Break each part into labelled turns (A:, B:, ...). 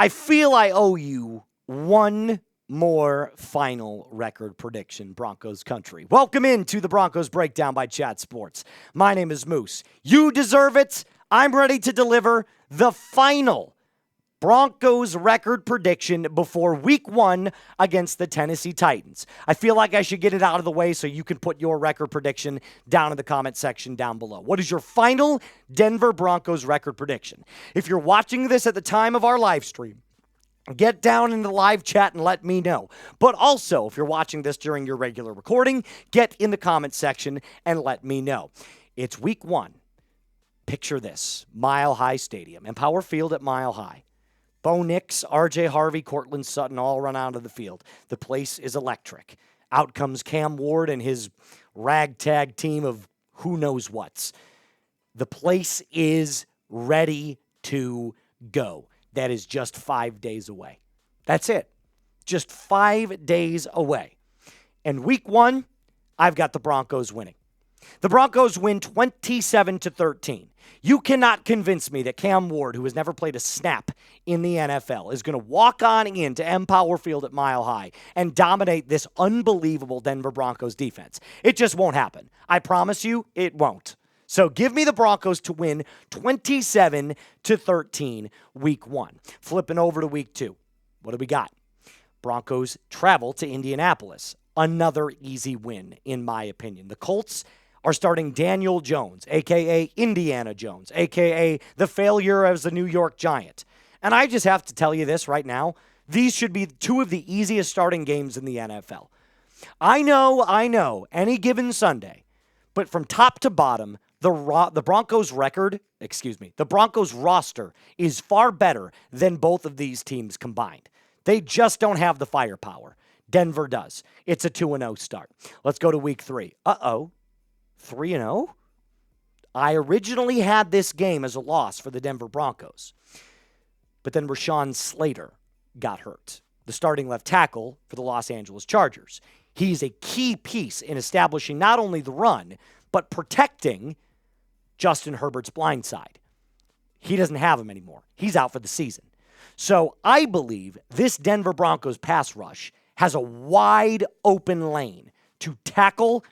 A: I feel I owe you one more final record prediction, Broncos country. Welcome into the Broncos Breakdown by Chat Sports. My name is Moose. You deserve it. I'm ready to deliver the final Broncos record prediction before week 1 against the Tennessee Titans. I feel like I should get it out of the way so you can put your record prediction down in the comment section down below. What is your final Denver Broncos record prediction? If you're watching this at the time of our live stream, get down in the live chat and let me know. But also, if you're watching this during your regular recording, get in the comment section and let me know. It's week 1. Picture this. Mile High Stadium. Empower Field at Mile High. Bo Nix, R.J. Harvey, Courtland Sutton all run out of the field. The place is electric. Out comes Cam Ward and his ragtag team of who knows what's. The place is ready to go. That is just 5 days away. That's it. Just 5 days away. And week 1, I've got the Broncos winning. The Broncos win 27-13. You cannot convince me that Cam Ward, who has never played a snap in the NFL, is going to walk on into Empower Field at Mile High and dominate this unbelievable Denver Broncos defense. It just won't happen. I promise you, it won't. So give me the Broncos to win 27-13 week 1. Flipping over to week 2. What do we got? Broncos travel to Indianapolis. Another easy win, in my opinion. The Colts are starting Daniel Jones, a.k.a. Indiana Jones, a.k.a. the failure as the New York Giant. And I just have to tell you this right now. These should be 2 of the easiest starting games in the NFL. I know, any given Sunday. But from top to bottom, the Broncos the Broncos roster is far better than both of these teams combined. They just don't have the firepower. Denver does. It's a 2-0 start. Let's go to week 3. 3-0? I originally had this game as a loss for the Denver Broncos. But then Rashawn Slater got hurt, the starting left tackle for the Los Angeles Chargers. He's a key piece in establishing not only the run, but protecting Justin Herbert's blind side. He doesn't have him anymore. He's out for the season. So I believe this Denver Broncos pass rush has a wide open lane to tackle,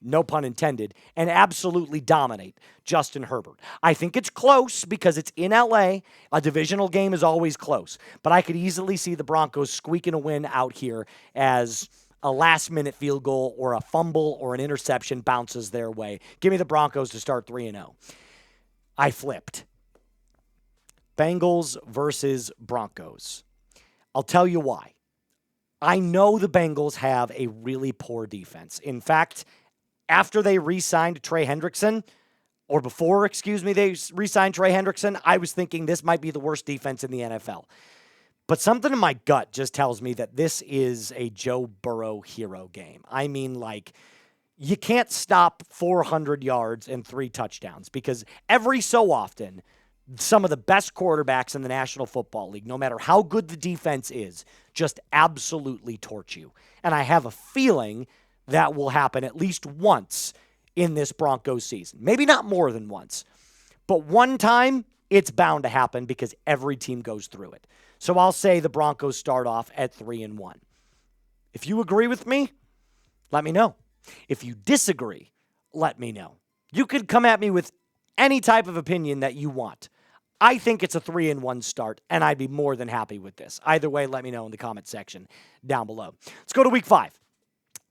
A: no pun intended, and absolutely dominate Justin Herbert. I think it's close because it's in L.A. A divisional game is always close. But I could easily see the Broncos squeaking a win out here as a last-minute field goal or a fumble or an interception bounces their way. Give me the Broncos to start 3-0. I flipped. Bengals versus Broncos. I'll tell you why. I know the Bengals have a really poor defense. In fact, after they re-signed Trey Hendrickson, or before, they re-signed Trey Hendrickson, I was thinking this might be the worst defense in the NFL. But something in my gut just tells me that this is a Joe Burrow hero game. I mean, you can't stop 400 yards and 3 touchdowns because every so often, some of the best quarterbacks in the National Football League, no matter how good the defense is, just absolutely torch you. And I have a feeling that will happen at least once in this Broncos season. Maybe not more than once. But one time, it's bound to happen because every team goes through it. So I'll say the Broncos start off at 3-1. If you agree with me, let me know. If you disagree, let me know. You could come at me with any type of opinion that you want. I think it's a 3-1 start, and I'd be more than happy with this. Either way, let me know in the comment section down below. Let's go to week 5.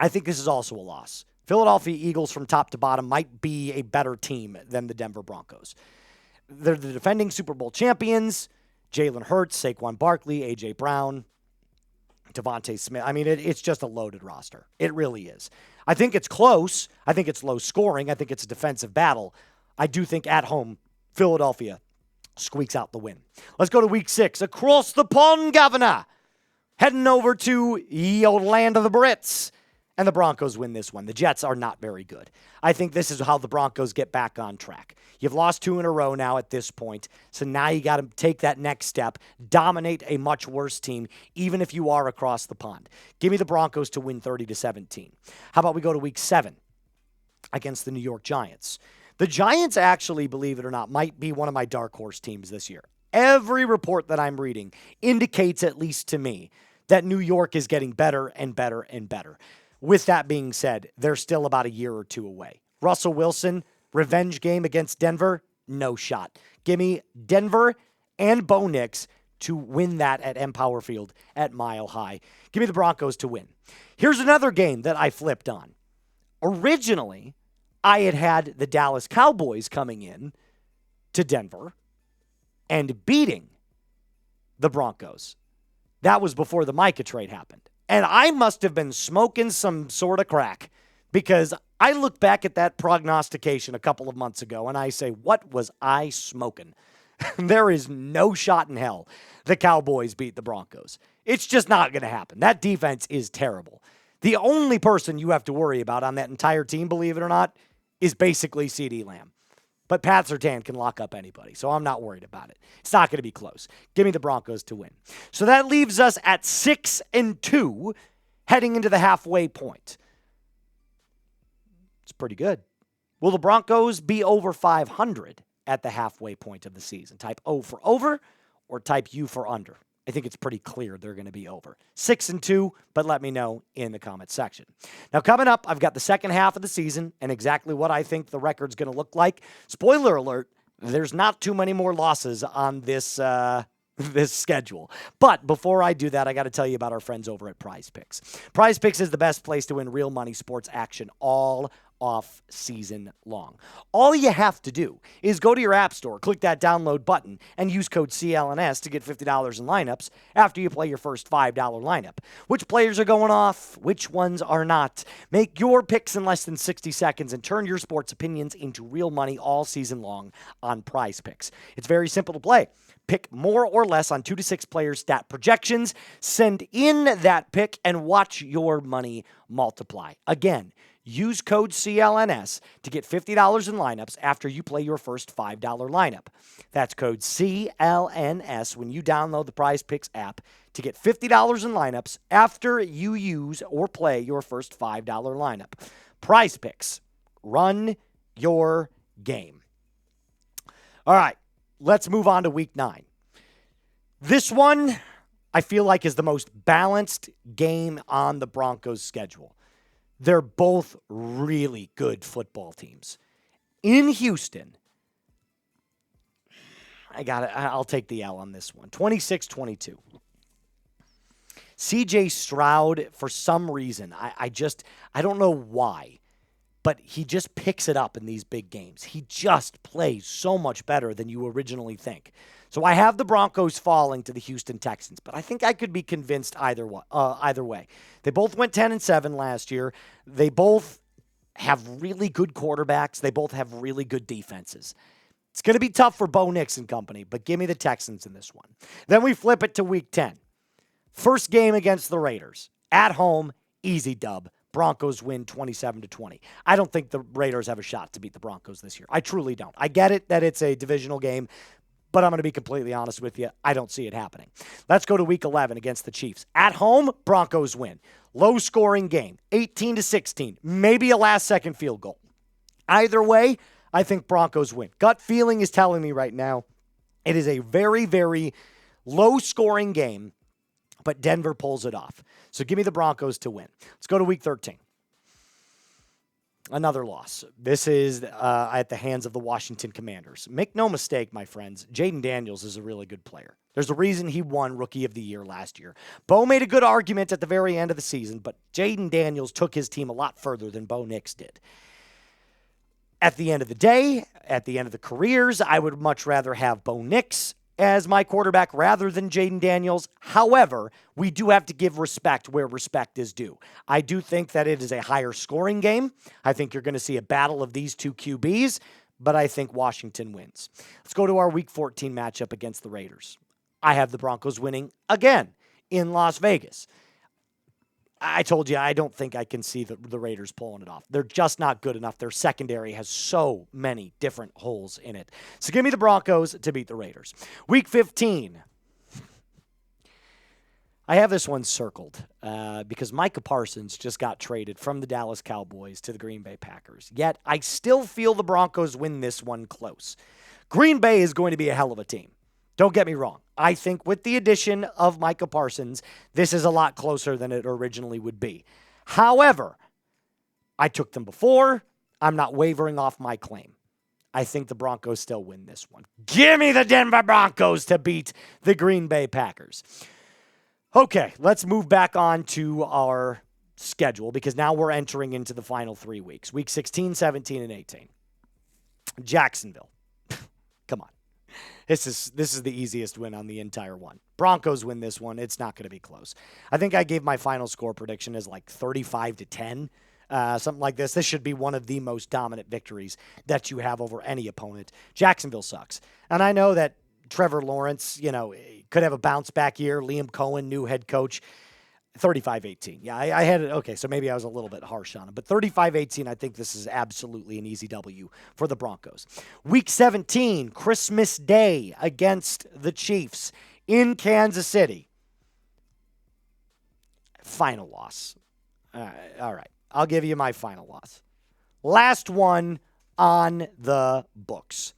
A: I think this is also a loss. Philadelphia Eagles from top to bottom might be a better team than the Denver Broncos. They're the defending Super Bowl champions. Jalen Hurts, Saquon Barkley, A.J. Brown, Devontae Smith. I mean, it's just a loaded roster. It really is. I think it's close. I think it's low scoring. I think it's a defensive battle. I do think at home, Philadelphia squeaks out the win. Let's go to week 6. Across the pond, Governor. Heading over to ye old land of the Brits. And the Broncos win this one. The Jets are not very good. I think this is how the Broncos get back on track. You've lost 2 in a row now at this point. So now you got to take that next step, dominate a much worse team, even if you are across the pond. Give me the Broncos to win 30-17. How about we go to week 7 against the New York Giants? The Giants actually, believe it or not, might be one of my dark horse teams this year. Every report that I'm reading indicates, at least to me, that New York is getting better and better and better. With that being said, they're still about a year or two away. Russell Wilson, revenge game against Denver, no shot. Give me Denver and Bo Nix to win that at Empower Field at Mile High. Give me the Broncos to win. Here's another game that I flipped on. Originally, I had the Dallas Cowboys coming in to Denver and beating the Broncos. That was before the Micah trade happened. And I must have been smoking some sort of crack, because I look back at that prognostication a couple of months ago and I say, what was I smoking? There is no shot in hell the Cowboys beat the Broncos. It's just not going to happen. That defense is terrible. The only person you have to worry about on that entire team, believe it or not, is basically CeeDee Lamb. But Pat Surtain can lock up anybody, so I'm not worried about it. It's not going to be close. Give me the Broncos to win. So that leaves us at 6-2 heading into the halfway point. It's pretty good. Will the Broncos be over 500 at the halfway point of the season? Type O for over or type U for under. I think it's pretty clear they're going to be over. 6-2, but let me know in the comment section. Now, coming up, I've got the second half of the season and exactly what I think the record's going to look like. Spoiler alert, there's not too many more losses on this this schedule. But before I do that, I got to tell you about our friends over at PrizePicks. PrizePicks is the best place to win real money sports action all off season long. All you have to do is go to your app store, click that download button, and use code CLNS to get $50 in lineups after you play your first $5 lineup. Which players are going off? Which ones are not? Make your picks in less than 60 seconds and turn your sports opinions into real money all season long on PrizePicks. It's very simple to play. Pick more or less on 2 to 6 players' stat projections. Send in that pick and watch your money multiply. Again, use code CLNS to get $50 in lineups after you play your first $5 lineup. That's code CLNS when you download the PrizePicks app to get $50 in lineups after you use or play your first $5 lineup. PrizePicks. Run your game. All right, let's move on to week 9. This one, I feel like, is the most balanced game on the Broncos' schedule. They're both really good football teams. In Houston, I'll take the L on this one. 26-22. CJ Stroud, for some reason, I don't know why, but he just picks it up in these big games. He just plays so much better than you originally think. So I have the Broncos falling to the Houston Texans, but I think I could be convinced either way. They both went 10-7 last year. They both have really good quarterbacks. They both have really good defenses. It's going to be tough for Bo Nix and company, but give me the Texans in this one. Then we flip it to week 10. First game against the Raiders. At home, easy dub. Broncos win 27-20. I don't think the Raiders have a shot to beat the Broncos this year. I truly don't. I get it that it's a divisional game, but I'm going to be completely honest with you. I don't see it happening. Let's go to week 11 against the Chiefs. At home, Broncos win. Low-scoring game, 18-16. Maybe a last-second field goal. Either way, I think Broncos win. Gut feeling is telling me right now it is a very, very low-scoring game, but Denver pulls it off. So give me the Broncos to win. Let's go to week 13. Another loss. This is at the hands of the Washington Commanders. Make no mistake, my friends, Jayden Daniels is a really good player. There's a reason he won Rookie of the Year last year. Bo made a good argument at the very end of the season, but Jayden Daniels took his team a lot further than Bo Nix did. At the end of the day, at the end of the careers, I would much rather have Bo Nix as my quarterback rather than Jayden Daniels. However, we do have to give respect where respect is due. I do think that it is a higher scoring game. I think you're going to see a battle of these two QBs, but I think Washington wins. Let's go to our Week 14 matchup against the Raiders. I have the Broncos winning again in Las Vegas. I told you, I don't think I can see the Raiders pulling it off. They're just not good enough. Their secondary has so many different holes in it. So give me the Broncos to beat the Raiders. Week 15. I have this one circled because Micah Parsons just got traded from the Dallas Cowboys to the Green Bay Packers. Yet, I still feel the Broncos win this one close. Green Bay is going to be a hell of a team. Don't get me wrong. I think with the addition of Micah Parsons, this is a lot closer than it originally would be. However, I took them before. I'm not wavering off my claim. I think the Broncos still win this one. Give me the Denver Broncos to beat the Green Bay Packers. Okay, let's move back on to our schedule because now we're entering into the final 3 weeks. Week 16, 17, and 18. Jacksonville. Come on. This is the easiest win on the entire one. Broncos win this one. It's not going to be close. I think I gave my final score prediction as like 35-10, something like this. This should be one of the most dominant victories that you have over any opponent. Jacksonville sucks. And I know that Trevor Lawrence, could have a bounce back year. Liam Cohen, new head coach. 35-18. Yeah, I had it. Okay, so maybe I was a little bit harsh on him. But 35-18, I think this is absolutely an easy W for the Broncos. Week 17, Christmas Day against the Chiefs in Kansas City. Final loss. All right. I'll give you my final loss. Last one on the books.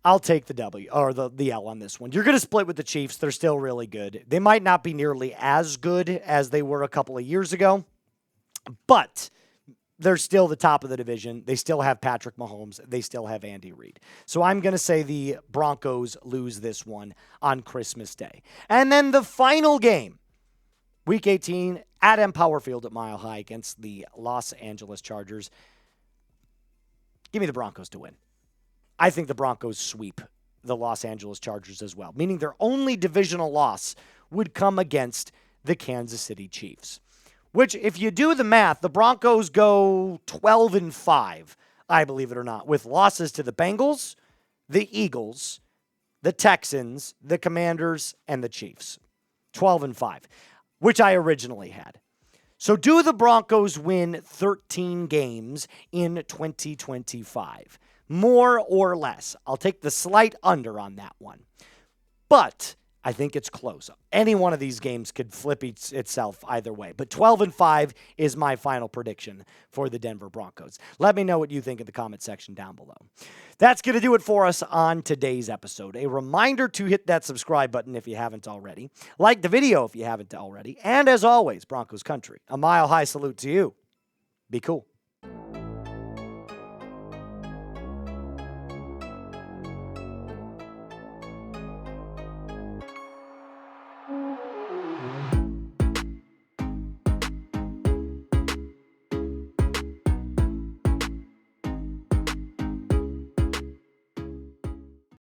A: I'll take the W or the L on this one. You're going to split with the Chiefs. They're still really good. They might not be nearly as good as they were a couple of years ago, but they're still the top of the division. They still have Patrick Mahomes. They still have Andy Reid. So I'm going to say the Broncos lose this one on Christmas Day. And then the final game, Week 18 at Empower Field at Mile High against the Los Angeles Chargers. Give me the Broncos to win. I think the Broncos sweep the Los Angeles Chargers as well, meaning their only divisional loss would come against the Kansas City Chiefs, which if you do the math, the Broncos go 12-5, I believe it or not, with losses to the Bengals, the Eagles, the Texans, the Commanders, and the Chiefs. 12-5, which I originally had. So do the Broncos win 13 games in 2025? More or less. I'll take the slight under on that one. But I think it's close. Any one of these games could flip itself either way. But 12-5 is my final prediction for the Denver Broncos. Let me know what you think in the comment section down below. That's going to do it for us on today's episode. A reminder to hit that subscribe button if you haven't already. Like the video if you haven't already. And as always, Broncos country, a mile high salute to you. Be cool.